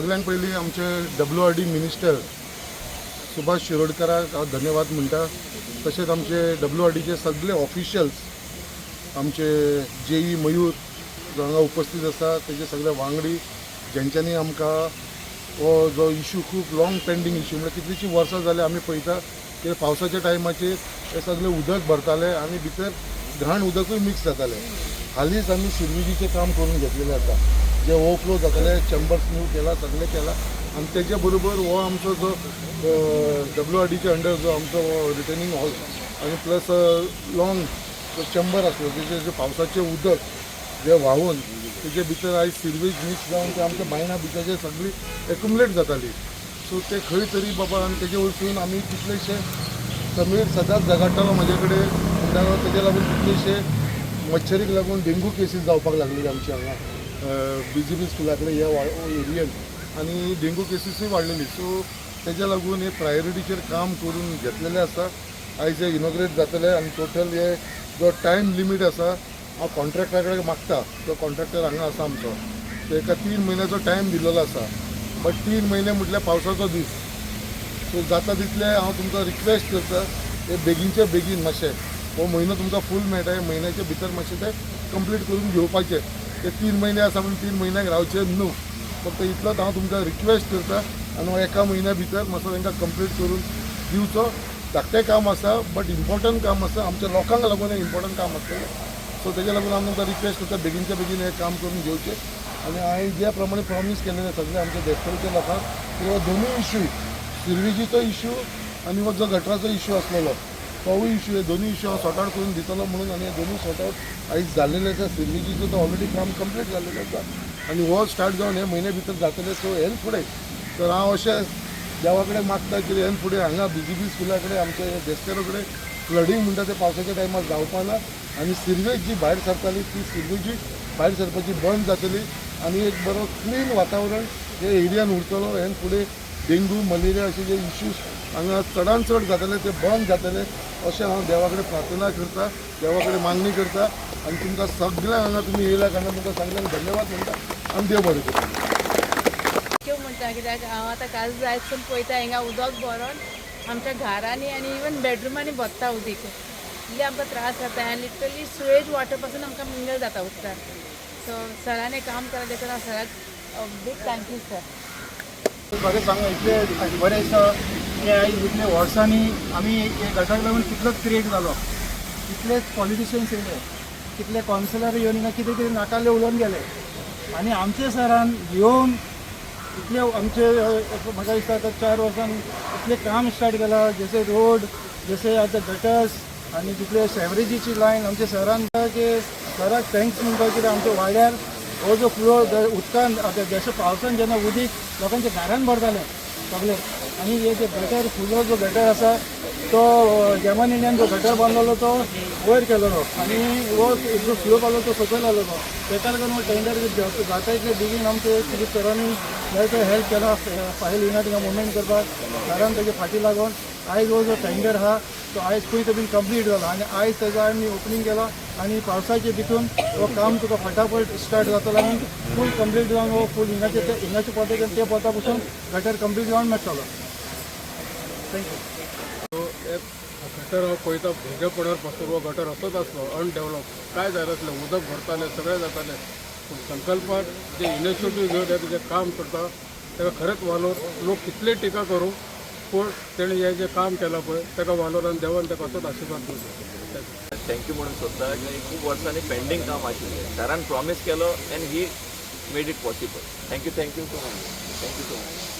सगळ्यांत पयलीं आमचे WRD मिनिस्टर सुभाष शिरोडकराक हांव धन्यवाद म्हणटा. तशेंच आमचे WRDचे सगळे ऑफिशियल्स, आमचे JE मयूर जो हांगा उपस्थित आसा, तेजे सगळे वांगडी जेंच्यांनी आमकां हो जो इशू खूब लॉंग पेंडींग इशू म्हणजे कितलींशीं वर्सां जाले आमी पळयता की पावसाच्या टायमाचेर हे सगळे उदक भरताले आनी भितर घाण उदकूय मिक्स जाताले. हालींच आमी सिरविजीचें काम करून घेतलेलें आसा, जे ओवरफ्लो जाताले, चेंबर्स न्यू केला, सगळें केला. आनी तेजे बरोबर हो आमचो जो WRDच्या अंडर जो आमचो रिटेनिंग हॉल आनी प्लस लॉंग चेंबर आसलो, तेजे जे पावसाचें उदक जे व्हांवून तेजे भितर आयज सिरवेज मिक्स जावन ते आमच्या बायणा भितरचे सगळी एक्युमुलेट जाताली. सो ते खंय तरी बाबा आनी तेजे वरसून आमी कितलेशे समीर सदांच झगडटालो म्हाजे कडेन म्हणटालो, तेजे लागून कितलेशे मच्छरीक लागून डेंगू केसीस जावपाक लागलेली आमच्या हांगा BJP स्कुला कडेन ह्या एरियेन, आनी डेंगू केसीसूय वाडलेली. सो तेज्या लागून हे प्रायोरिटीचेर काम करून घेतलेलें आसा. आयज हे इनॉग्रेट जातले आनी टोटल हे जो टायम लिमीट आसा हांव कॉन्ट्रॅक्टरा कडेन मागता. तो कॉन्ट्रॅक्टर हांगा आसा आमचो, ताका 3 म्हयन्याचो टायम दिलेलो आसा. बट 3 म्हयने म्हटल्यार पावसाचो दीस. सो जाता तितले हांव तुमकां रिक्वेस्ट करता, हे बेगीनचे बेगीन मातशें हो म्हयनो तुमकां फूल मेळटा, हे म्हयन्याच्या भितर मातशें ते कंप्लीट करून घेवपाचें. ते 3 म्हयने आसा पूण 3 म्हयन्याक रावचे न्हू. फक्त इतलोच हांव तुमकां रिक्वेस्ट करता आनी हो एका म्हयन्या भितर मातसो तांकां कंप्लीट करून दिवचो. धाकटें काम आसा बट इम्पॉर्टंट काम आसा, आमच्या लोकांक लागून हें इम्पॉर्टंट काम आसतलें. सो तेज्या लागून हांव तुमकां रिक्वेस्ट करता बेगीनच्या बेगीन हें काम करून घेवचें. आनी हांवें ज्या प्रमाणे प्रॉमीस केलेलें सगळे आमच्या देशभरच्या लोकांक की हो दोनूय इशू, सिरविजीचो इशू आनी हो जो गटराचो इशू आसलेलो तोवूय इशू, हे दोनूय इशू हांव सॉर्ट आवट करून दितलो म्हणून. आनी हे दोनूय सॉर्ट आवट आयज जाल्लेले आसा. सिरविजीचो तो ऑलरेडी काम कंप्लीट जाल्लेलें आसा आनी हो स्टार्ट जावन हे म्हयने भितर जातले. सो हेन फुडें तर हांव अशें देवा कडेन मागता की हेन फुडें हांगा BJP स्कुला कडेन आमचे देस्तेरो कडेन फ्लडींग म्हणटा ते पावसाच्या टायमार जावपा ना आनी सिरवेज जी भायर सरताली ती सिरवेजी भायर सरपाची बंद जातली आनी एक बरो क्लीन वातावरण हे एरियान उरतलो. हेन फुडें डेंगू मलेरिया अशे जे इश्यूज हांगा चडान चड जातले ते बंद जातले अशें हांव देवा कडेन प्रार्थना करता, देवा कडेन मागणी करता. आनी तुमकां सगळ्यांक हांगा तुमी येयल्या कारणान तुमकां सगळ्यांक धन्यवाद म्हणटा आनी देव बरें करता. म्हणटा कित्याक हांव आतां काल जायतसून पळयता हिंगा उदक भरोन आमच्या घरांनी आनी इवन बेडरुमांनी भरता उदीक. इतले आमकां त्रास जाता आनी लिटरली सुएज वॉटर पासून आमकां मिंगल जाता उदकान. सो सरांनी काम केलां देखून हांव सराक बीग थँक्यू सर. बरें सांगा इतले बरें दिसता की आयज इतले वर्सांनी आमी हे गटाक लागून कितलोच क्रिएट जालो. कितलेच पॉलिटिशियन्स येयले, कितले कावन्सिलर येवन हिंगा कितें कितें नाकाल्ले उलोवन गेले आनी आमचे सरान येवन इतले आमचे म्हाका दिसता आतां 4 वर्सान इतले काम स्टार्ट केलां. जसे रोड, जसे आतां गटर्स आनी तितले सॅवरेजीची लायन आमचे सरान की सराक थँक्स म्हणटा कित्याक आमच्या वाड्यार हो जो फ्लो उदकान आतां जशें पावसान जेन्ना उदीक लोकांच्या घरान भरतालें सगळे आनी हे जे गटर फुलो जो गटर आसा तो जर्मन इंडियन जो गटर बांदलेलो तो वयर केलेलो आनी हो जो फ्लो आलो तो सकयल आलेलो. तेका लागून हो टेंडर जाता इतले बेगीन आमचे सुदीप सरांनी जायतो हेल्प केला फायल हिंगा थिंगा मुवमेंट करपाक. सरान तेजे फाटी लागून आयज हो जो टेंडर आहा तो आयज खंय तरी कंप्लीट जाला आनी आयज तेजो आमी ओपनिंग केला आनी पावसाचे भितून हो काम तुका फटाफट स्टार्ट जातलो आनी फूल कंप्लीट जावन हो फूल हिंगाचे पोताच्यान ते पोता पसून गटर कंप्लीट जावन मेळटलो. थँक्यू. गटर हांव पळयता भुरगे पडर पासून हो गटर असोच आसलो अनडेवलप. काय जाय नासलें, उदक भरतालें, सगळें जातालें. पूण संकल्पात जे इनिशिएटीव घेवन तेजें काम करता ताका खरेंच वालोर लोक कितले टिका करूं पूण तेणें हें जें काम केलां पळय ताका वालोरान देवान ताका असोच आशिर्वाद दिवचो. थँक्यू म्हणून सोदता की खूब वर्सांनी पेंडींग काम आशिल्लें. सरान प्रॉमीस केलो and he made it possible. Thank you so much.